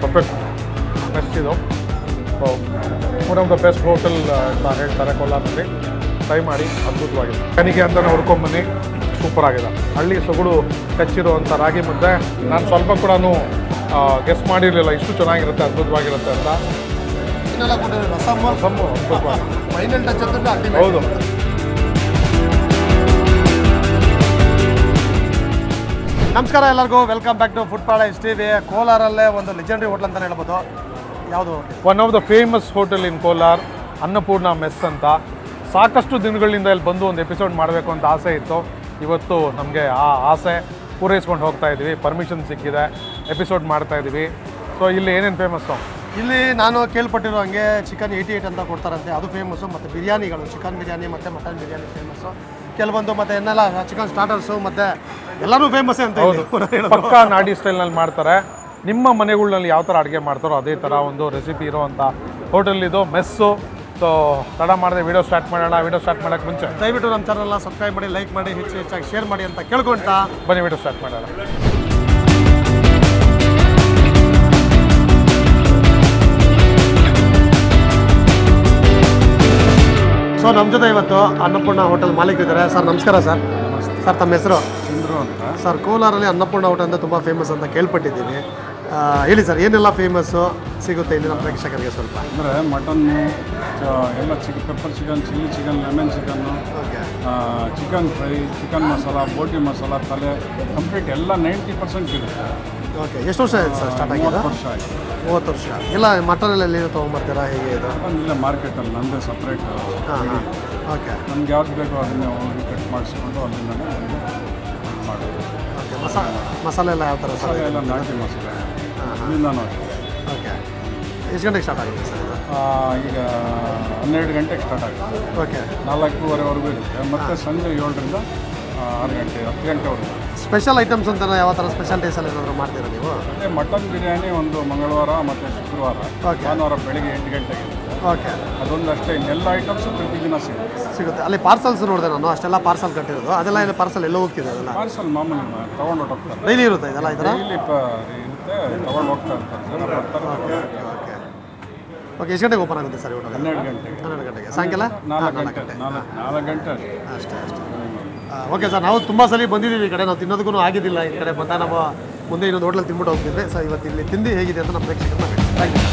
Perfect best ಇದು. So one of the best hotel ಅಂತ ಹೇಳ್ತಾರೆ ಕೋಲಾರಲ್ಲಿ. ಟ್ರೈ ಮಾಡಿ, ಅದ್ಭುತವಾಗಿದೆ. ಕನಿಗೆ ಅಂತಲೇ ಹುಡ್ಕೊಂಬನ್ನಿ, ಸೂಪರ್ ಆಗಿದೆ. ಹಳ್ಳಿ ಸೊಗಡು ಕಚ್ಚಿರುವಂಥ ರಾಗಿ ಮುದ್ದೆ ನಾನು ಸ್ವಲ್ಪ ಕೂಡ ಗೆಸ್ ಮಾಡಿರಲಿಲ್ಲ ಇಷ್ಟು ಚೆನ್ನಾಗಿರುತ್ತೆ, ಅದ್ಭುತವಾಗಿರುತ್ತೆ ಅಂತ. ಹೌದು. ನಮಸ್ಕಾರ ಎಲ್ಲರಿಗೂ, welcome back to food paradise TV. ಕೋಲಾರಲ್ಲೇ ಒಂದು ಲೆಜೆಂಡರಿ ಹೋಟ್ಲ್ ಅಂತ ಹೇಳ್ಬೋದು. ಯಾವುದು? One of the famous hotel in Kolar, Annapurna mess ಅಂತ. ಸಾಕಷ್ಟು ದಿನಗಳಿಂದ ಇಲ್ಲಿ ಬಂದು ಒಂದು ಎಪಿಸೋಡ್ ಮಾಡಬೇಕು ಅಂತ ಆಸೆ ಇತ್ತು. ಇವತ್ತು ನಮಗೆ ಆ ಆಸೆ ಪೂರೈಸ್ಕೊಂಡು ಹೋಗ್ತಾ ಇದ್ದೀವಿ. ಪರ್ಮಿಷನ್ ಸಿಕ್ಕಿದೆ, ಎಪಿಸೋಡ್ ಮಾಡ್ತಾ ಇದ್ದೀವಿ. ಸೊ ಇಲ್ಲಿ ಏನೇನು ಫೇಮಸ್ಸು? ಇಲ್ಲಿ ನಾನು ಕೇಳ್ಪಟ್ಟಿರೋ ಹಂಗೆ ಚಿಕನ್ 88 ಅಂತ ಕೊಡ್ತಾರಂತೆ, ಅದು ಫೇಮಸ್ಸು. ಮತ್ತು ಬಿರಿಯಾನಿಗಳು, ಚಿಕನ್ ಬಿರಿಯಾನಿ ಮತ್ತು ಮಟನ್ ಬಿರಿಯಾನಿ ಫೇಮಸ್ಸು. ಕೆಲವೊಂದು ಮತ್ತು ಏನೆಲ್ಲ ಚಿಕನ್ ಸ್ಟಾರ್ಟರ್ಸು ಮತ್ತು ಎಲ್ಲರೂ ಫೇಮಸ್ಸೇ ಅಂತ. ಪಕ್ಕಾ ನಾಡಿ ಸ್ಟೈಲ್ನಲ್ಲಿ ಮಾಡ್ತಾರೆ. ನಿಮ್ಮ ಮನೆಗಳಲ್ಲಿ ಯಾವ ಥರ ಅಡುಗೆ ಮಾಡ್ತಾರೋ ಅದೇ ಥರ ಒಂದು ರೆಸಿಪಿ ಇರೋವಂಥ ಹೋಟೆಲ್ ಇದು, ಮೆಸ್ಸು. ಸೊ ತಡ ಮಾಡಿದೆ ವಿಡಿಯೋ ಸ್ಟಾರ್ಟ್ ಮಾಡೋಣ. ವಿಡಿಯೋ ಸ್ಟಾರ್ಟ್ ಮಾಡೋಕ್ಕೆ ಮುಂಚೆ ದಯವಿಟ್ಟು ನಮ್ಮ ಚಾನಲ್ನ ಸಬ್ಸ್ಕ್ರೈಬ್ ಮಾಡಿ, ಲೈಕ್ ಮಾಡಿ, ಹೆಚ್ಚಾಗಿ ಶೇರ್ ಮಾಡಿ ಅಂತ ಕೇಳ್ಕೊಳ್ತಾ ಬನ್ನಿ ವಿಡಿಯೋ ಸ್ಟಾರ್ಟ್ ಮಾಡೋಣ. ಸೊ ನಮ್ಮ ಜೊತೆ ಇವತ್ತು ಅನ್ನಪೂರ್ಣ ಹೋಟೆಲ್ ಮಾಲೀಕರಿದ್ದಾರೆ. ಸರ್ ನಮಸ್ಕಾರ. ಸರ್ ಸರ್ ತಮ್ಮ ಹೆಸರು? ಚಂದ್ರು ಅಂತ. ಸರ್ ಕೋಲಾರಲ್ಲಿ ಅನ್ನಪೂರ್ಣ ಹೋಟೆಲ್ ಅಂದರೆ ತುಂಬ ಫೇಮಸ್ ಅಂತ ಕೇಳ್ಪಟ್ಟಿದ್ದೀವಿ. ಹೇಳಿ ಸರ್, ಏನೆಲ್ಲ ಫೇಮಸ್ಸು ಸಿಗುತ್ತೆ ಇಲ್ಲಿ ನಮ್ಮ ಪ್ರೇಕ್ಷಕರಿಗೆ ಸ್ವಲ್ಪ? ಅಂದರೆ ಮಟನ್ನು ಎಲ್ಲ pepper chicken, chilli chicken, lemon chicken, chicken fry, chicken masala, boti masala, ತಲೆ ಕಂಪ್ಲೀಟ್ ಎಲ್ಲ 90% ಇರುತ್ತೆ. ಓಕೆ. ಎಷ್ಟು ವರ್ಷ ಆಯ್ತು ಸರ್ ಸ್ಟಾರ್ಟ್ ಆಗಿದೆ? 30 ವರ್ಷ ಆಯಿತು. 30 ವರ್ಷ. ಎಲ್ಲ ಮಟನ್ ಎಲ್ಲ ತೊಗೊಂಬರ್ತೀರಾ, ಹೇಗೆ ಇದು? ಇಲ್ಲೇ ಮಾರ್ಕೆಟಲ್ಲಿ ನಮ್ಮದೇ ಸಪ್ರೇಟ್. ಓಕೆ. ನಮ್ಗೆ ಯಾವ್ದು ಬೇಕೋ ಅದನ್ನೇ ಹೋಗಿ ಕಟ್ ಮಾಡಿಸ್ಕೊಂಡು ಅಲ್ಲಿಂದನೇ ಮಾಡೋದು. ಓಕೆ. ಮಸಾಲೆ ಎಲ್ಲ ಯಾವ ಥರ ಸರ್? ಮಸಾಲೆ ಎಲ್ಲ ನಾಟಿ ಮಸಾಲೆ ಇಲ್ಲಿಂದನೂ ಅಷ್ಟೇ. ಓಕೆ. ಎಷ್ಟು ಗಂಟೆಗೆ ಸ್ಟಾರ್ಟ್ ಆಗುತ್ತೆ ಸರ್ ಇದು? ಈಗ 12 ಗಂಟೆಗೆ ಸ್ಟಾರ್ಟ್ ಆಗುತ್ತೆ. ಓಕೆ. 4:15ವರೆಗೂ ಇರುತ್ತೆ. ಮತ್ತು ಸಂಜೆ 7ರಿಂದ 6 ಗಂಟೆ 10 ಗಂಟೆವರೆಗೂ. ಸ್ಪೆಷಲ್ ಐಟಮ್ಸ್ ಅಂತ ಯಾವ ಥರ ಸ್ಪೆಷಲ್ ಡೇಸಲ್ಲಿ ಏನಾದರೂ ಮಾಡ್ತೀರಾ ನೀವು? ಮತ್ತು ಮಟನ್ ಬಿರಿಯಾನಿ ಒಂದು ಮಂಗಳವಾರ ಮತ್ತು ಶುಕ್ರವಾರ, ಭಾನುವಾರ ಬೆಳಿಗ್ಗೆ 8 ಗಂಟೆಗೆ ಇರುತ್ತೆ. ಓಕೆ. ಅದೊಂದು ಅಷ್ಟೇ. ಇನ್ನೆಲ್ಲ ಐಟಮ್ಸು ಪ್ರತಿದಿನ ಸಿಗುತ್ತೆ. ಅಲ್ಲಿ ಪಾರ್ಸಲ್ಸ್ ನೋಡಿದೆ ನಾನು, ಅಷ್ಟೆಲ್ಲ ಪಾರ್ಸಲ್ ಕಟ್ಟಿರೋದು. ಅದೆಲ್ಲ ಏನು ಪಾರ್ಸಲ್ ಎಲ್ಲ ಹೋಗ್ತಿದೆ? ಅದೆಲ್ಲ ಪಾರ್ಸಲ್ ಮಾಮೂಲಿ ತೊಗೊಂಡು ಹೋಗ್ತಾರೆ. ಡೈಲಿ ಇರುತ್ತೆ ಇದೆಲ್ಲ? ಈ ಥರ ಡೈಲಿ ಇರುತ್ತೆ, ತೊಗೊಂಡು ಹೋಗ್ತಾ ಇರ್ತಾರೆ ಜನ ಬರ್ತಾರೆ. ಓಕೆ. ಓಕೆ. ಎಷ್ಟು ಗಂಟೆಗೆ ಓಪನ್ ಆಗುತ್ತೆ ಸರ್ ಇವಾಗ? 12 ಗಂಟೆಗೆ. 12 ಗಂಟೆಗೆ. ಸಾಯಂಕಾಲ 4 ಗಂಟೆ 4 ಗಂಟೆ ಅಷ್ಟೇ. ಓಕೆ ಸರ್, ನಾವು ತುಂಬ ಸಲ ಬಂದಿದ್ದೀವಿ ಈ ಕಡೆ. ನಾವು ತಿನ್ನೋದಕ್ಕೂ ಆಗಿದ್ದಿಲ್ಲ ಈ ಕಡೆ ಬಂದ. ನಮ್ಮ ಮುಂದೆ ಇನ್ನೊಂದು ಹೋಟ್ಲಲ್ಲಿ ತಿನ್ಬಿಟ್ಟು ಹೋಗ್ತಿದ್ವಿ. ಸರ್ ಇವತ್ತು ಇಲ್ಲಿ ತಿಂದು ಹೇಗಿದೆ ಅಂತ ನಮ್ಮ ಪ್ರೇಕ್ಷಕರನ್ನ ಹೇಳಿ. Thank you.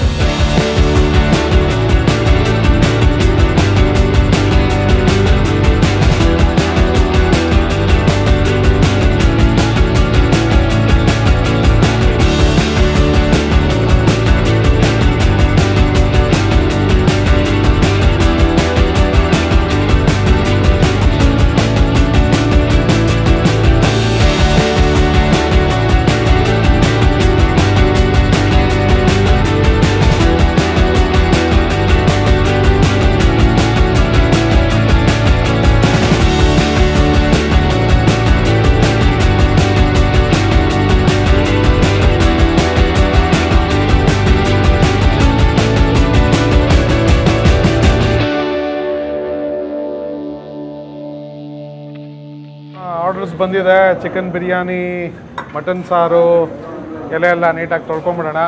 ಆರ್ಡರ್ಸ್ ಬಂದಿದೆ. ಚಿಕನ್ ಬಿರಿಯಾನಿ, ಮಟನ್ ಸಾರು, ಎಲೆ ಎಲ್ಲ ನೀಟಾಗಿ ತೊಳ್ಕೊಂಬಿಡೋಣ.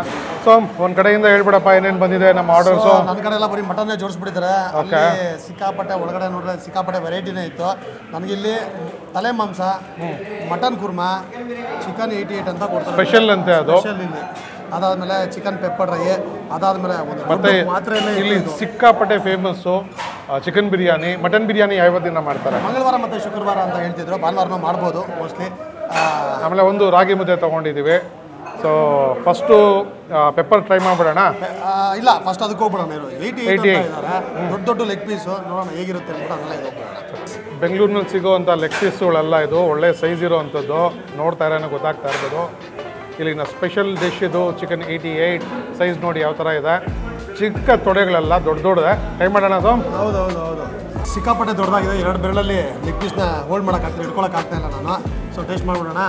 ಸೊ ಒಂದು ಕಡೆಯಿಂದ ಹೇಳ್ಬಿಡಪ್ಪ ಏನೇನು ಬಂದಿದೆ ನಮ್ಮ ಆರ್ಡರ್ಸು. ನನ್ನ ಕಡೆ ಎಲ್ಲ ಬರೀ ಮಟನ್ನೇ ಜೋಡಿಸ್ಬಿಟ್ಟಿದ್ದಾರೆ. ಓಕೆ. ಸಿಕ್ಕಾಪಟ್ಟೆ ಒಳಗಡೆ ನೋಡಿದ್ರೆ ಸಿಕ್ಕಾಪಟ್ಟೆ ವೆರೈಟಿನೇ ಇತ್ತು. ನನಗಿಲ್ಲಿ ತಲೆ ಮಾಂಸ, ಮಟನ್ ಕುರ್ಮಾ, ಚಿಕನ್ 88 ಅಂತ ಕೊಡ್ತಾರೆ, ಸ್ಪೆಷಲ್ ಅಂತೆ ಅದು. ಸ್ಪೆಷಲ್ ಇಲ್ಲಿ. ಅದಾದಮೇಲೆ ಚಿಕನ್ ಪೆಪ್ಪರ್ ಡ್ರೈ, ಅದಾದಮೇಲೆ ಮತ್ತೆ ಇಲ್ಲಿ ಸಿಕ್ಕಾಪಟ್ಟೆ famous chicken biryani. Mutton biryani ಯಾವ ದಿನ ಮಾಡ್ತಾರೆ? ಮಂಗಳವಾರ ಮತ್ತು ಶುಕ್ರವಾರ ಅಂತ ಹೇಳ್ತಿದ್ರು. ಭಾನುವಾರನೂ ಮಾಡ್ಬೋದು ಮೋಸ್ಟ್ಲಿ. ಆಮೇಲೆ ಒಂದು ರಾಗಿ ಮುದ್ದೆ ತೊಗೊಂಡಿದ್ದೀವಿ. ಸೊ ಫಸ್ಟು ಪೆಪ್ಪರ್ ಟ್ರೈ ಮಾಡಿಬಿಡೋಣ. ಇಲ್ಲ, ಫಸ್ಟ್ ಅದಕ್ಕೆ ಹೋಗ್ಬಿಡೋಣ. 88 ದೊಡ್ಡ ದೊಡ್ಡ ಲೆಗ್ ಪೀಸು ನೋಡೋಣ ಹೇಗಿರುತ್ತೆ ಅಂದ್ಬಿಟ್ಟು ಅದೆಲ್ಲ ಇದು ಹೋಗ್ಬಿಡೋಣ. ಬೆಂಗಳೂರಿನಲ್ಲಿ ಸಿಗೋವಂಥ ಲೆಗ್ ಪೀಸ್ಗಳೆಲ್ಲ ಇದು ಒಳ್ಳೆ ಸೈಜ್ ಇರೋವಂಥದ್ದು. ನೋಡ್ತಾ ಇರೋಣ ಗೊತ್ತಾಗ್ತಾ ಇರ್ಬೋದು. ಇಲ್ಲಿನ ಸ್ಪೆಷಲ್ ಡಿಶ್ ಇದು ಚಿಕನ್ 88. ಸೈಜ್ ನೋಡಿ ಯಾವ ಥರ ಇದೆ. ಚಿಕ್ಕ ತೊಡೆಗಳೆಲ್ಲ ದೊಡ್ಡದೇ. ಟ್ರೈ ಮಾಡೋಣ ಅದು. ಹೌದು. ಸಿಕ್ಕಾಪಟ್ಟೆ ದೊಡ್ಡದಾಗಿದೆ. 2 ಬೆರಳಲ್ಲಿ ಲೆಗ್ ಪೀಸ್ನ ಹೋಲ್ಡ್ ಮಾಡೋಕ್ಕಾಗ್ತದೆ, ಇಟ್ಕೊಳ್ಳೋಕ್ಕಾಗ್ತಾ ಇಲ್ಲ ನಾನು. ಸೊ ಟೇಸ್ಟ್ ಮಾಡಿಬಿಡೋಣ.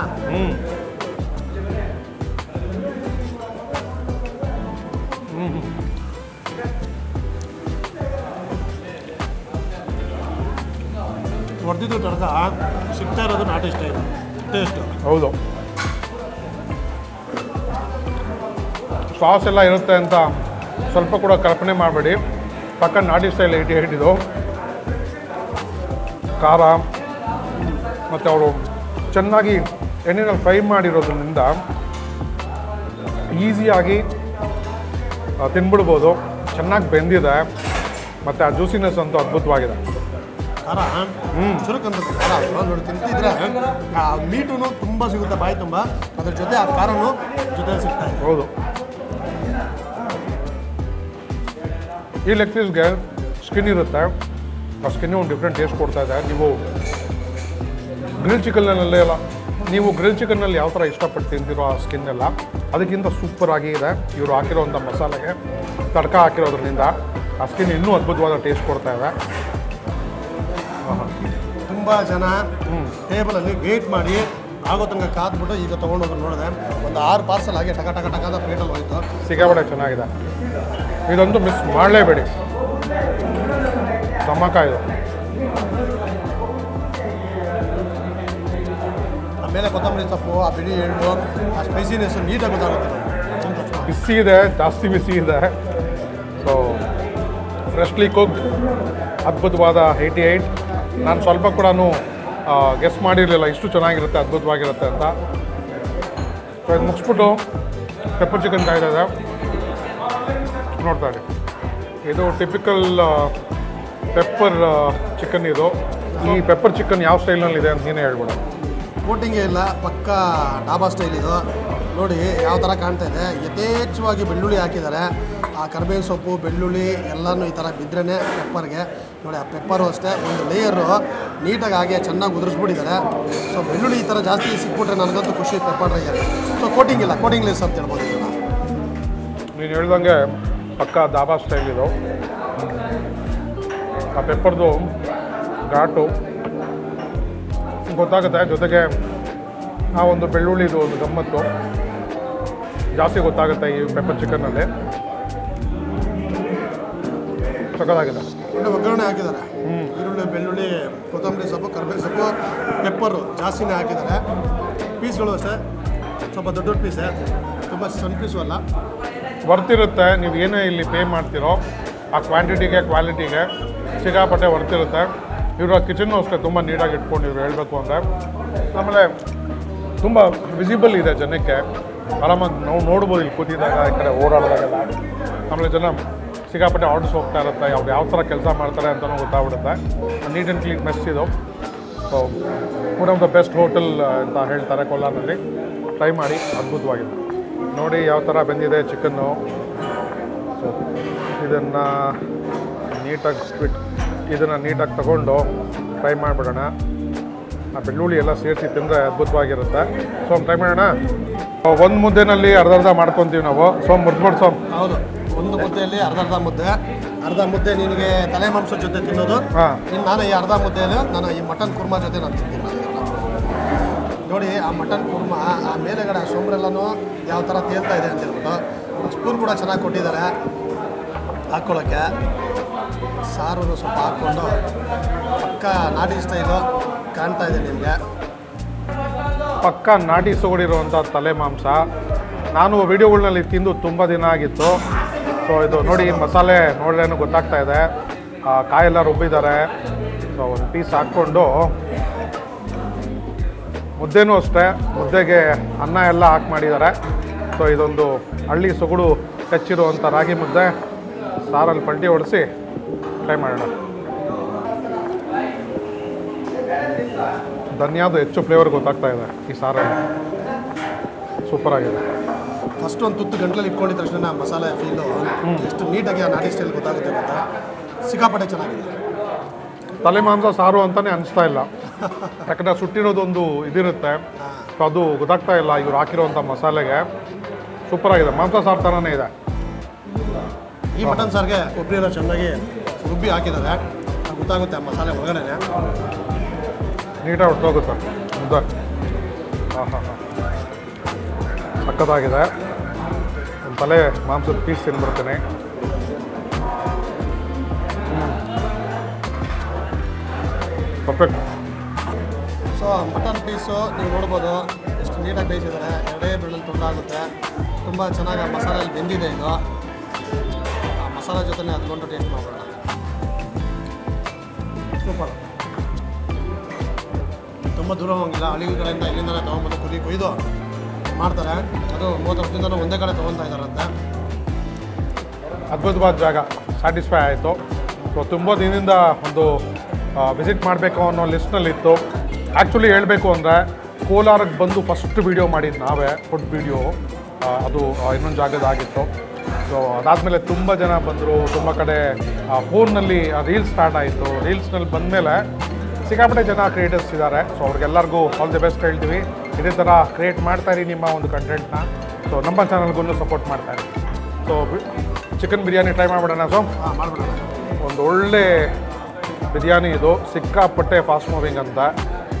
ಹೊಡೆದಿದ್ದು ತಡ್ಕ ಸಿಗ್ತಾ ಇರೋದು ನಾಟಿ ಸ್ಟೈಲ್ ಟೇಸ್ಟ್. ಹೌದು. ಸಾಸ್ ಎಲ್ಲ ಇರುತ್ತೆ ಅಂತ ಸ್ವಲ್ಪ ಕೂಡ ಕಲ್ಪನೆ ಮಾಡಬೇಡಿ. ಪಕ್ಕ ನಾಟಿ ಸ್ಟೈಲ್ 88 ಇದು. ಖಾರ ಮತ್ತು ಅವರು ಚೆನ್ನಾಗಿ ಎಣ್ಣೆನಲ್ಲಿ ಫ್ರೈ ಮಾಡಿರೋದ್ರಿಂದ ಈಸಿಯಾಗಿ ತಿನ್ಬಿಡ್ಬೋದು. ಚೆನ್ನಾಗಿ ಬೆಂದಿದೆ ಮತ್ತು ಆ ಜ್ಯೂಸಿನೆಸ್ ಅಂತೂ ಅದ್ಭುತವಾಗಿದೆ. ಖಾರ ಚುರುಕಂತ ಖಾರ ನೋಡಿ ತಿಂತಿದ್ರೆ ಆ ಮೀಟು ತುಂಬ ಸಿಗುತ್ತೆ ಬಾಯಿ ತುಂಬ, ಅದ್ರ ಜೊತೆ ಆ ಖಾರನೂ ಜೊತೆ ಸಿಗ್ತಾ ಇದೆ. ಹೌದು. ಈ ಲೆಗ್ ಪೀಸ್ಗೆ ಸ್ಕಿನ್ ಇರುತ್ತೆ, ಆ ಸ್ಕಿನ್ನು ಒಂದು ಡಿಫ್ರೆಂಟ್ ಟೇಸ್ಟ್ ಕೊಡ್ತಾ ಇದೆ. ನೀವು ಗ್ರಿಲ್ ಚಿಕನ್ನಲ್ಲೇ ಅಲ್ಲ, ನೀವು ಗ್ರಿಲ್ ಚಿಕನ್ನಲ್ಲಿ ಯಾವ ಥರ ಇಷ್ಟಪಟ್ಟು ತಿಂತಿರೋ ಆ ಸ್ಕಿನ್ ಎಲ್ಲ ಅದಕ್ಕಿಂತ ಸೂಪರ್ ಆಗಿ ಇದೆ. ಇವರು ಹಾಕಿರೋವಂಥ ಮಸಾಲೆಗೆ ತಡ್ಕ ಹಾಕಿರೋದ್ರಿಂದ ಆ ಸ್ಕಿನ್ ಇನ್ನೂ ಅದ್ಭುತವಾದ ಟೇಸ್ಟ್ ಕೊಡ್ತಾ ಇದೆ. ತುಂಬ ಜನ ಟೇಬಲಲ್ಲಿ ವೇಟ್ ಮಾಡಿ ಆಗೋ ತನಕ ಕಾದ್ಬಿಟ್ಟು ಈಗ ತೊಗೊಂಡೋಗಿ ನೋಡಿದೆ. ಒಂದು 6 ಪಾರ್ಸಲ್ ಆಗಿ ಟಕ ಟಕ ಟಕದ ಪ್ಲೇಟಲ್ಲಿ ಹೋಯ್ತು. ಸಿಕ್ಕಾಪಟ್ಟೆ ಚೆನ್ನಾಗಿದೆ. ಇದೊಂದು ಮಿಸ್ ಮಾಡಲೇಬೇಡಿ. ಧಮಾಕ ಇದು. ಆಮೇಲೆ ಕೊತ್ತಂಬರಿ ಸೊಪ್ಪು, ಆ ಬಿಳಿ ಎಳ್ಳು, ಆ ಸ್ಪೈಸಿನೆಸ್ ನೀಟಾಗಿ ಗೊತ್ತಾಗುತ್ತೆ. ಬಿಸಿ ಇದೆ, ಜಾಸ್ತಿ ಬಿಸಿ ಇದೆ. ಸೊ ಫ್ರೆಶ್ಲಿ ಕುಕ್ಡ್ ಅದ್ಭುತವಾದ 88. ನಾನು ಸ್ವಲ್ಪ ಕೂಡ ಗೆಸ್ ಮಾಡಿರಲಿಲ್ಲ ಇಷ್ಟು ಚೆನ್ನಾಗಿರುತ್ತೆ, ಅದ್ಭುತವಾಗಿರುತ್ತೆ ಅಂತ. ಸೊ ಇದು ಮುಗಿಸ್ಬಿಟ್ಟು ಪೆಪ್ಪರ್ ಚಿಕನ್ ಕಾಯ್ತಾ ಇದೆ, ನೋಡ್ತಾ ಇರಿ. ಇದು ಟಿಪಿಕಲ್ ಪೆಪ್ಪರ್ ಚಿಕನ್. ಇದು ಈ ಪೆಪ್ಪರ್ ಚಿಕನ್ ಯಾವ ಸ್ಟೈಲ್ನಲ್ಲಿದೆ ಅಂತ ನೀನೇ ಹೇಳ್ಬಿಡ. ಕೋಟಿಂಗೇ ಇಲ್ಲ, ಪಕ್ಕ ಡಾಬಾ ಸ್ಟೈಲ್ ಇದು. ನೋಡಿ ಯಾವ ಥರ ಕಾಣ್ತಾ ಇದೆ. ಯಥೇಚ್ಛವಾಗಿ ಬೆಳ್ಳುಳ್ಳಿ ಹಾಕಿದ್ದಾರೆ. ಆ ಕರಿಬೇವಿನ ಸೊಪ್ಪು, ಬೆಳ್ಳುಳ್ಳಿ ಎಲ್ಲನೂ ಈ ಥರ ಬಿದ್ರೇ ಪೆಪ್ಪರ್ಗೆ. ನೋಡಿ ಆ ಪೆಪ್ಪರು ಅಷ್ಟೇ ಒಂದು ಲೇಯರು ನೀಟಾಗಿ ಹಾಗೆ ಚೆನ್ನಾಗಿ ಉದುರಿಸ್ಬಿಟ್ಟಿದ್ದಾರೆ. ಸೊ ಬೆಳ್ಳುಳ್ಳಿ ಈ ಥರ ಜಾಸ್ತಿ ಸಿಕ್ಬಿಟ್ರೆ ನನಗಂತೂ ಖುಷಿ ಪೆಪ್ಪರ್ ಡ್ರೈಗೆ. ಸೊ ಕೋಟಿಂಗ್ ಇಲ್ಲ, ಕೋಟಿಂಗ್ ಲೆಸ್ ಅಂತ ಹೇಳ್ಬೋದು ಇದನ್ನು. ನೀನು ಹೇಳ್ದಂಗೆ ಪಕ್ಕ ದಾಬಾ ಸ್ಟೈಲ್ ಇದು. ಆ ಪೆಪ್ಪರ್ದು ಘಾಟು ಗೊತ್ತಾಗುತ್ತೆ, ಜೊತೆಗೆ ಆ ಒಂದು ಬೆಳ್ಳುಳ್ಳಿದು ಒಂದು ಗಮ್ಮತ್ತು ಜಾಸ್ತಿ ಗೊತ್ತಾಗುತ್ತೆ ಈ ಪೆಪ್ಪರ್ ಚಿಕನ್ನಲ್ಲಿ. ಸಕ್ಕತ್ತಾಗಿದೆ. ಒಳ್ಳೆ ಒಗ್ಗರಣೆ ಹಾಕಿದ್ದಾರೆ. ಈರುಳ್ಳಿ, ಬೆಳ್ಳುಳ್ಳಿ, ಕೊತ್ತಂಬರಿ ಸೊಪ್ಪು, ಕರಿಬೇವು ಸೊಪ್ಪು, ಪೆಪ್ಪರು ಜಾಸ್ತಿನೇ ಹಾಕಿದ್ದಾರೆ. ಪೀಸ್ಗಳು ಅಷ್ಟೇ ಸ್ವಲ್ಪ ದೊಡ್ಡ ದೊಡ್ಡ ಪೀಸೇ, ತುಂಬ ಸಣ್ಣ ಪೀಸು ಅಲ್ಲ. ವರ್ತಿರುತ್ತೆ. ನೀವು ಏನೇ ಇಲ್ಲಿ ಪೇ ಮಾಡ್ತೀರೋ ಆ ಕ್ವಾಂಟಿಟಿಗೆ ಕ್ವಾಲಿಟಿಗೆ ಸಿಕ್ಕಾಪಟ್ಟೆ ವರ್ತಿರುತ್ತೆ. ಇವರ ಕಿಚನ್ನು ಅಷ್ಟೇ ತುಂಬ ನೀಟಾಗಿ ಇಟ್ಕೊಂಡಿದ್ರು ಹೇಳಬೇಕು ಅಂದರೆ. ಆಮೇಲೆ ತುಂಬ ವಿಸಿಬಲ್ ಇದೆ ಜನಕ್ಕೆ, ಆರಾಮಾಗಿ ನಾವು ನೋಡ್ಬೋದು ಇಲ್ಲಿ ಕೂತಿದ್ದಾಗ, ಈ ಕಡೆ ಓಡಾಡಿದಾಗೆಲ್ಲ. ಆಮೇಲೆ ಜನ ಸಿಕ್ಕಾಪಟ್ಟೆ ಆರ್ಡರ್ಸ್ ಹೋಗ್ತಾ ಇರುತ್ತೆ, ಅವ್ರು ಯಾವ ಥರ ಕೆಲಸ ಮಾಡ್ತಾರೆ ಅಂತಲೂ ಗೊತ್ತಾಗ್ಬಿಡುತ್ತೆ. ನೀಟ್ ಆ್ಯಂಡ್ ಕ್ಲೀನ್ ಮೆಸ್ ಇದು. So one of the best hotel ಅಂತ ಹೇಳ್ತಾರೆ ಕೋಲಾರಲ್ಲಿ. ಟ್ರೈ ಮಾಡಿ, ಅದ್ಭುತವಾಗಿದೆ. ನೋಡಿ ಯಾವ ಥರ ಬೆಂದಿದೆ ಚಿಕನ್ನು. ಸೊ ಇದನ್ನು ನೀಟಾಗಿ ತಗೊಂಡು ಫ್ರೈ ಮಾಡಿಬಿಡೋಣ. ಆ ಬೆಳ್ಳುಳ್ಳಿ ಎಲ್ಲ ಸೇರಿಸಿ ತಿಂದರೆ ಅದ್ಭುತವಾಗಿರುತ್ತೆ. ಸೊ ಟ್ರೈ ಮಾಡೋಣ. ಒಂದು ಮುದ್ದೆನಲ್ಲಿ ಅರ್ಧ ಮಾಡ್ಕೊತೀವಿ ನಾವು. ಸೊ ಮುರ್ದ್ಬಿಟ್ಟು ಸೊ ಹೌದು, ಒಂದು ಮುದ್ದೆಯಲ್ಲಿ ಅರ್ಧ ಮುದ್ದೆ ನಿನಗೆ ತಲೆ ಮಾಂಸದ ಜೊತೆ ತಿನ್ನೋದು. ಇನ್ನು ನಾನು ಈ ಅರ್ಧ ಮುದ್ದೆಯಲ್ಲಿ ನಾನು ಈ ಮಟನ್ ಕುರ್ಮಾ ಜೊತೆ ನಾನು ತಿಂತೀನಿ. ನೋಡಿ ಆ ಮಟನ್ ಕುರ್ಮಾ ಆ ಮೇಲೆಗಡೆ ಸೋಂಬ್ರೆಲ್ಲನೂ ಯಾವ ಥರ ತೇಲ್ತಾ ಇದೆ ಅಂತ ಹೇಳ್ಬಿಟ್ಟು ಸ್ಪೂನ್ ಕೂಡ ಚೆನ್ನಾಗಿ ಕೊಟ್ಟಿದ್ದಾರೆ ಹಾಕ್ಕೊಳ್ಳೋಕ್ಕೆ. ಸಾರು ಸ್ವಲ್ಪ ಹಾಕ್ಕೊಂಡು ಪಕ್ಕ ನಾಟಿ ಸ್ಟೈಲು ಕಾಣ್ತಾ ಇದೆ ನಿಮಗೆ. ಪಕ್ಕ ನಾಟಿ ಸೊಗಡಿರುವಂಥ ತಲೆ ಮಾಂಸ. ನಾನು ವಿಡಿಯೋಗಳನ್ನಲ್ಲಿ ತಿಂದು ತುಂಬ ದಿನ ಆಗಿತ್ತು. ಸೊ ಇದು ನೋಡಿ ಮಸಾಲೆ ನೋಡ್ರೇನು ಗೊತ್ತಾಗ್ತಾ ಇದೆ. ಕಾಯೆಲ್ಲ ರುಬ್ಬಿದ್ದಾರೆ. ಸೊ ಒಂದು ಪೀಸ್ ಹಾಕ್ಕೊಂಡು ಮುದ್ದೆನೂ ಅಷ್ಟೇ, ಮುದ್ದೆಗೆ ಅನ್ನ ಎಲ್ಲ ಹಾಕಿ ಮಾಡಿದ್ದಾರೆ. ಸೊ ಇದೊಂದು ಹಳ್ಳಿ ಸೊಗಡು ಕಚ್ಚಿರುವಂಥ ರಾಗಿ ಮುದ್ದೆ ಸಾರಲ್ಲಿ ಪಲ್ಟಿ ಹೊಡಿಸಿ ಟ್ರೈ ಮಾಡೋಣ. ಧನ್ಯವಾದ ಹೆಚ್ಚು ಫ್ಲೇವರ್ ಗೊತ್ತಾಗ್ತಾ ಇದೆ ಈ ಸಾರಲ್ಲಿ. ಸೂಪರಾಗಿದೆ. ಫಸ್ಟ್ ಒಂದು ತುತ್ತು ಗಂಟಲಲ್ಲಿ ಇಟ್ಕೊಂಡಿದ್ದ ತಕ್ಷಣ ಮಸಾಲೆ ಫೀಲು ಎಷ್ಟು ನೀಟಾಗಿ ಆ ನಾಟಿ ಸ್ಟೈಲ್ ಗೊತ್ತಾಗುತ್ತೆ ಗೊತ್ತಾ. ಸಿಕ್ಕಾಪಟ್ಟೆ ಚೆನ್ನಾಗಿದೆ. ತಲೆ ಮಾಂಸ ಸಾರು ಅಂತಲೇ ಅನಿಸ್ತಾ ಇಲ್ಲ, ಯಾಕಂದರೆ ಸುಟ್ಟಿರೋದೊಂದು ಇದಿರುತ್ತೆ. ಸೊ ಅದು ಗೊತ್ತಾಗ್ತಾ ಇಲ್ಲ ಇವ್ರು ಹಾಕಿರೋವಂಥ ಮಸಾಲೆಗೆ. ಸೂಪರಾಗಿದೆ. ಮಾಂಸ ಸಾರು ಥರನೇ ಇದೆ. ಈ ಮಟನ್ ಸಾರಿಗೆ ಕೊಬ್ಬರಿ ಚೆನ್ನಾಗಿ ರುಬ್ಬಿ ಹಾಕಿದ್ದಾರೆ, ಗೊತ್ತಾಗುತ್ತೆ ಆ ಮಸಾಲೆ ಒಳಗಡೆ ನೀಟಾಗಿ ಹೊಟ್ಟೋಗುತ್ತೆ ಮುದ್ದೆ. ಹಾಂ ಹಾಂ ಹಾಂ, ಸಕ್ಕತ್ತಾಗಿದೆ. ಒಂದು ತಲೆ ಮಾಂಸದ ಪೀಸ್ ತಿಂದ್ಬಿಡ್ತೀನಿ. ಪರ್ಫೆಕ್ಟ್. ಸೊ ಮಟನ್ ಪೀಸು ನೀವು ನೋಡ್ಬೋದು ಎಷ್ಟು ನೀಟಾಗಿ ಬೇಯಿಸಿದ್ದಾರೆ, ಎರಡೇ ಬೆಳ್ಳುಳ್ಳಿ ತುಂಡಾಗುತ್ತೆ. ತುಂಬ ಚೆನ್ನಾಗಿ ಆ ಮಸಾಲೆಯಲ್ಲಿ ಬೆಂದಿದೆ ಇದು. ಆ ಮಸಾಲೆ ಜೊತೆ ಹತ್ಕೊಂಡು ಟೇಸ್ಟ್ ಮಾಡೋಣ. ಸೂಪರ್. ತುಂಬ ದೂರ ಹೋಗಿಲ್ಲ, ಹಳ್ಳಿಗಳ ಕಡೆಯಿಂದ ಇಲ್ಲಿಂದಲೇ ತೊಗೊಂಬಂದು ಕೊಯ್ದು ಮಾಡ್ತಾರೆ. ಅದು 30 ವರ್ಷದಿಂದಲೂ ಒಂದೇ ಕಡೆ ತೊಗೊತಾ ಇದ್ದಾರಂತೆ. ಅದ್ಭುತವಾದ ಜಾಗ, ಸ್ಯಾಟಿಸ್ಫೈ ಆಯಿತು. ಸೊ ತುಂಬ ದಿನದಿಂದ ಒಂದು ವಿಸಿಟ್ ಮಾಡಬೇಕು ಅನ್ನೋ ಲಿಸ್ಟ್ನಲ್ಲಿತ್ತು. ಆ್ಯಕ್ಚುಲಿ ಹೇಳಬೇಕು ಅಂದರೆ ಕೋಲಾರಕ್ಕೆ ಬಂದು ಫಸ್ಟ್ ವೀಡಿಯೋ ಮಾಡಿದ್ದು ನಾವೇ, ಫುಡ್ ವೀಡಿಯೋ. ಅದು ಇನ್ನೊಂದು ಜಾಗದಾಗಿತ್ತು. ಸೊ ಅದಾದಮೇಲೆ ತುಂಬ ಜನ ಬಂದರು, ತುಂಬ ಕಡೆ ಫೋನ್ನಲ್ಲಿ ರೀಲ್ಸ್ ಸ್ಟಾರ್ಟ್ ಆಯಿತು. ರೀಲ್ಸ್ನಲ್ಲಿ ಬಂದಮೇಲೆ ಸಿಕ್ಕಾಪಟ್ಟೆ ಜನ ಕ್ರಿಯೇಟರ್ಸ್ ಇದ್ದಾರೆ. ಸೊ ಅವ್ರಿಗೆಲ್ಲರಿಗೂ ಆಲ್ ದಿ ಬೆಸ್ಟ್ ಹೇಳ್ತೀವಿ. ಇದೇ ಥರ ಕ್ರಿಯೇಟ್ ಮಾಡ್ತಾಯಿರಿ ನಿಮ್ಮ ಒಂದು ಕಂಟೆಂಟ್ನ. ಸೊ ನಮ್ಮ ಚಾನಲ್ಗೂ ಸಪೋರ್ಟ್ ಮಾಡ್ತಾಯಿರಿ. ಸೊ ಚಿಕನ್ ಬಿರಿಯಾನಿ ಟ್ರೈ ಮಾಡಿಬಿಡೋಣ. ಸೊ ಮಾಡಿಬಿಡೋಣ. ಒಂದು ಒಳ್ಳೆ ಬಿರಿಯಾನಿ ಇದು, ಸಿಕ್ಕಾಪಟ್ಟೆ ಫಾಸ್ಟ್ ಮೂವಿಂಗ್ ಅಂತ.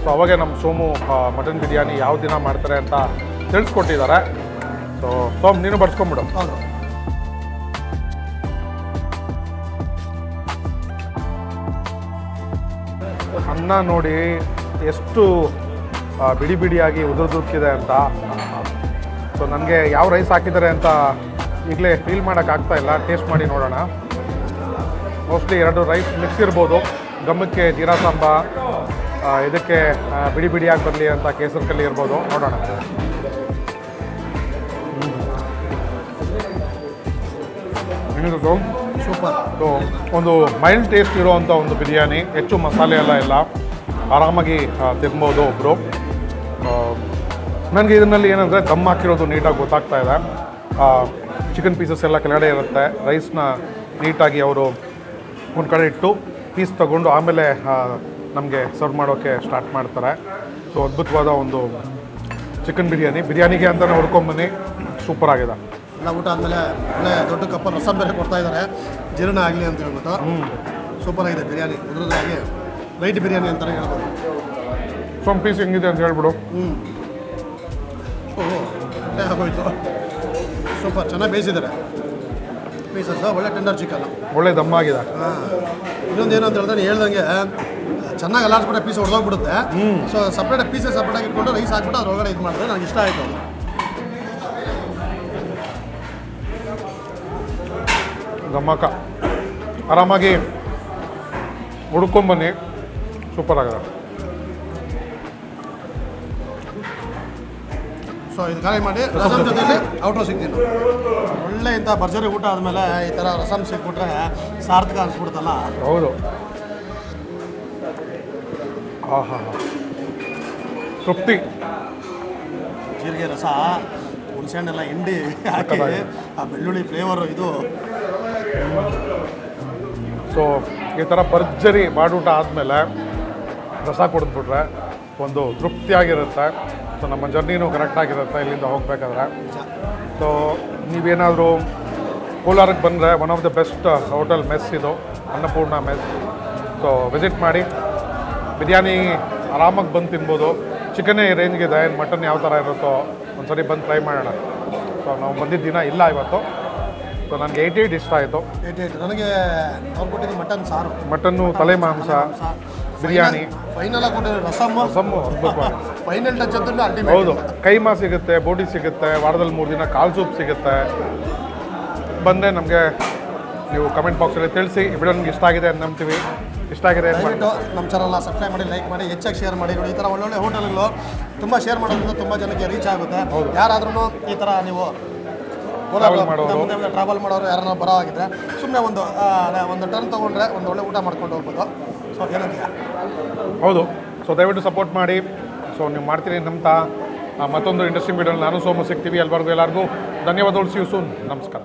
ಸೊ ಅವಾಗೆ ನಮ್ಮ ಸೋಮು ಮಟನ್ ಬಿರಿಯಾನಿ ಯಾವ ದಿನ ಮಾಡ್ತಾರೆ ಅಂತ ತಿಳಿಸ್ಕೊಟ್ಟಿದ್ದಾರೆ. ಸೊ ಸೋಮ್ ನೀನು ಬಡ್ಸ್ಕೊಂಬಿಡು. ಹೌದು. ಅನ್ನ ನೋಡಿ ಎಷ್ಟು ಬಿಡಿ ಬಿಡಿಯಾಗಿ ಉದುರುದುಕ್ಕಿದೆ ಅಂತ. ಸೊ ನನಗೆ ಯಾವ ರೈಸ್ ಹಾಕಿದ್ದಾರೆ ಅಂತ ಈಗಲೇ ಫೀಲ್ ಮಾಡೋಕ್ಕಾಗ್ತಾ ಇಲ್ಲ. ಟೇಸ್ಟ್ ಮಾಡಿ ನೋಡೋಣ. ಮೋಸ್ಟ್ಲಿ 2 ರೈಸ್ ಮಿಕ್ಸ್ ಇರ್ಬೋದು. ಗಮ್ಮಕ್ಕೆ ಜೀರಾ ಸಾಂಬ, ಇದಕ್ಕೆ ಬಿಡಿ ಬಿಡಿಯಾಗಿ ಬರಲಿ ಅಂತ ಕೇಸರಿ ಕಲ್ಲಿ ಇರ್ಬೋದು. ನೋಡೋಣ. ಏನಿದು ಸೂಪರ್. ಸೊ ಒಂದು ಮೈಲ್ಡ್ ಟೇಸ್ಟ್ ಇರೋವಂಥ ಒಂದು ಬಿರಿಯಾನಿ, ಹೆಚ್ಚು ಮಸಾಲೆ ಎಲ್ಲ ಆರಾಮಾಗಿ ತಿನ್ಬೋದು ಒಬ್ಬರು. ನನಗೆ ಇದರಲ್ಲಿ ಏನಂದರೆ ದಮ್ ಹಾಕಿರೋದು ನೀಟಾಗಿ ಗೊತ್ತಾಗ್ತಾ ಇದೆ. ಚಿಕನ್ ಪೀಸಸ್ ಎಲ್ಲ ಕೆಳಗಡೆ ಇರುತ್ತೆ. ರೈಸ್ನ ನೀಟಾಗಿ ಅವರು ಒಂದು ಕಡೆ ಇಟ್ಟು ಪೀಸ್ ತೊಗೊಂಡು ಆಮೇಲೆ ನಮಗೆ ಸರ್ವ್ ಮಾಡೋಕ್ಕೆ ಸ್ಟಾರ್ಟ್ ಮಾಡ್ತಾರೆ. ಸೊ ಅದ್ಭುತವಾದ ಒಂದು ಚಿಕನ್ ಬಿರಿಯಾನಿಗೆ ಅಂತಲೇ ಹೊಡ್ಕೊಂಬನ್ನಿ. ಸೂಪರ್ ಆಗಿದೆ. ಎಲ್ಲ ಊಟ ಆದಮೇಲೆ ಒಳ್ಳೆ ದೊಡ್ಡ ಕಪ್ಪ ರಸಂ ಬೇರೆ ಕೊಡ್ತಾ ಇದ್ದಾರೆ, ಜೀರ್ಣ ಆಗಲಿ ಅಂತ ಹೇಳ್ಬಿಟ್ಟು. ಸೂಪರ್ ಆಗಿದೆ ಬಿರಿಯಾನಿ. ಉದ್ರದಾಗಿ ಲೈಟ್ ಬಿರಿಯಾನಿ ಅಂತಲೇ ಹೇಳ್ಬೋದು. ಸ್ವಲ್ಪ ಪೀಸ್ ಹೆಂಗಿದೆ ಅಂತ ಹೇಳ್ಬಿಡು. ಆಗೋಯ್ತು. ಸೂಪರ್, ಚೆನ್ನಾಗಿ ಬೇಯಿಸಿದ್ದಾರೆ ಪೀಸಸ್. ಒಳ್ಳೆ ಟೆಂಡರ್ ಚಿಕನ್, ಒಳ್ಳೆ ದಮ್ಮಾಗಿದೆ. ಇನ್ನೊಂದು ಏನು ಅಂತ ಹೇಳಿದ್ರೆ ಹೇಳ್ದಂಗೆ ಚೆನ್ನಾಗಿ ಅಲ್ಲಾಡ್ಸ್ಬಿಟ್ರೆ ಪೀಸ್ ಹೊಡೆದೋಗ್ಬಿಡುತ್ತೆ. ಸೊ ಸಪ್ರೇಟಾಗಿ ಪೀಸಸ್ ಸಪ್ರೇಟಾಗಿ ಇಟ್ಕೊಂಡು ರೈಸ್ ಹಾಕ್ಬಿಟ್ಟು ಅದ್ರೊಳಗಡೆ ಇದು ಮಾಡಿದ್ರೆ ನನಗೆ ಇಷ್ಟ ಆಯಿತು. ಗಮ್ಮಕ ಆರಾಮಾಗಿ ಹುಡ್ಕೊಂಬನ್ನಿ. ಸೂಪರ್ ಆಗಿದೆ. ಸೊ ಇದು ಖಾಲಿ ಮಾಡಿ ರಸಮ್ ಜೊತೆಯಲ್ಲಿ ಔಟ್ರೋ ಸಿಗ್ತೀನಿ. ಒಳ್ಳೆ ಇಂಥ ಭರ್ಜರಿ ಊಟ ಆದಮೇಲೆ ಈ ಥರ ರಸಮ್ ಸಿಕ್ಬಿಟ್ರೆ ಸಾರ್ಥಕ ಅನಿಸ್ಬಿಡ್ತಲ್ಲ. ಹೌದು. ತೃಪ್ತಿ. ಜೀರಿಗೆ ರಸ, ಹುಣಸೆಹಣ್ಣೆಲ್ಲ ಹಿಂಡಿ ಹಾಕಿ ಆ ಬೆಳ್ಳುಳ್ಳಿ ಫ್ಲೇವರು ಇದು. ಸೊ ಈ ಥರ ಭರ್ಜರಿ ಮಾಡೂಟ ಆದಮೇಲೆ ರಸ ಕುಡಿದ್ಬಿಟ್ರೆ ಒಂದು ತೃಪ್ತಿಯಾಗಿರುತ್ತೆ. ಸೊ ನಮ್ಮ ಜರ್ನಿನೂ ಕರೆಕ್ಟಾಗಿರುತ್ತೆ ಇಲ್ಲಿಂದ ಹೋಗಬೇಕಾದ್ರೆ. ಸೊ ನೀವೇನಾದರೂ ಕೋಲಾರಕ್ಕೆ ಬಂದರೆ one of the best hotel mess ಇದು, ಅನ್ನಪೂರ್ಣ ಮೆಸ್. ಸೊ ವಿಸಿಟ್ ಮಾಡಿ. ಬಿರಿಯಾನಿ ಆರಾಮಾಗಿ ಬಂದು ತಿನ್ಬೋದು. ಚಿಕನ್ನೇ ಈ ರೇಂಜ್ಗಿದೆ. ಮಟನ್ ಯಾವ ಥರ ಇರುತ್ತೋ ಒಂದ್ಸರಿ ಬಂದು ಟ್ರೈ ಮಾಡೋಣ. ಸೊ ನಾವು ಬಂದಿದ್ದ ದಿನ ಇಲ್ಲ ಇವತ್ತು. ಸೊ ನನಗೆ 88 ಇಷ್ಟ ಆಯಿತು. 88 ನನಗೆ ಅವ್ರು ಕೊಟ್ಟಿದ್ದು ಮಟನ್ ಸಾರು, ಮಟನ್ನು, ತಲೆ ಮಾಂಸ, ಬಿರಿಯಾನಿ, ಫೈನಲ್ ಕೊಟ್ಟಿದ್ದು ರಸಮ್ಮು ಅದ್ಭುತವಾಗಿ. ಫೈನಲ್ ಟಚ್ ಅಂತೂ ಅಲ್ಟಿಮೇಟ್. ಹೌದು. ಕೈಮಾ ಸಿಗುತ್ತೆ, ಬೋಟಿ ಸಿಗುತ್ತೆ, ವಾರದಲ್ಲಿ 3 ದಿನ ಕಾಲ್ ಸೂಪ್ ಸಿಗುತ್ತೆ. ಬಂದರೆ ನಮಗೆ ನೀವು ಕಮೆಂಟ್ ಬಾಕ್ಸಲ್ಲಿ ತಿಳಿಸಿ. ಈ ವಿಡಿಯೋ ನಿಮ್ಗೆ ಇಷ್ಟ ಆಗಿದೆ ಅಂತ ನಂಬ್ತೀವಿ. ಇಷ್ಟ ಆಗಿದೆ ದಯವಿಟ್ಟು ನಮ್ಮ ಚಾನಲ್ನ ಸಬ್ಸ್ಕ್ರೈಬ್ ಮಾಡಿ, ಲೈಕ್ ಮಾಡಿ, ಹೆಚ್ಚಾಗಿ ಶೇರ್ ಮಾಡಿ. ನೋಡಿ, ಈ ಥರ ಒಳ್ಳೊಳ್ಳೆ ಹೋಟೆಲ್ಗಳು ತುಂಬ ಶೇರ್ ಮಾಡೋದ್ರಿಂದ ತುಂಬ ಜನಕ್ಕೆ ರೀಚ್ ಆಗುತ್ತೆ. ಯಾರಾದ್ರೂ ಈ ಥರ ನೀವು ಟ್ರಾವೆಲ್ ಮಾಡೋರು ಯಾರನ್ನ ಬರೋ ಆಗಿದ್ರೆ ಸುಮ್ಮನೆ ಒಂದು ಟರ್ನ್ ತೊಗೊಂಡ್ರೆ ಒಂದು ಒಳ್ಳೆ ಊಟ ಮಾಡ್ಕೊಂಡು ಹೋಗ್ಬೋದು. ಸೊ ಏನಂತೀಯ? ಹೌದು. ಸೊ ದಯವಿಟ್ಟು ಸಪೋರ್ಟ್ ಮಾಡಿ. ಸೊ ನೀವು ಮಾಡ್ತೀರಿ ನಂಬ್ತಾ ಮತ್ತೊಂದು ಇಂಟ್ರೆಸ್ಟಿಂಗ್ ವಿಡಿಯೋ ನಾನು ಸೋಮು ಸಿಗ್ತೀವಿ. ಎಲ್ಲರಿಗೂ ಧನ್ಯವಾದಗಳು. See you soon. ನಮಸ್ಕಾರ.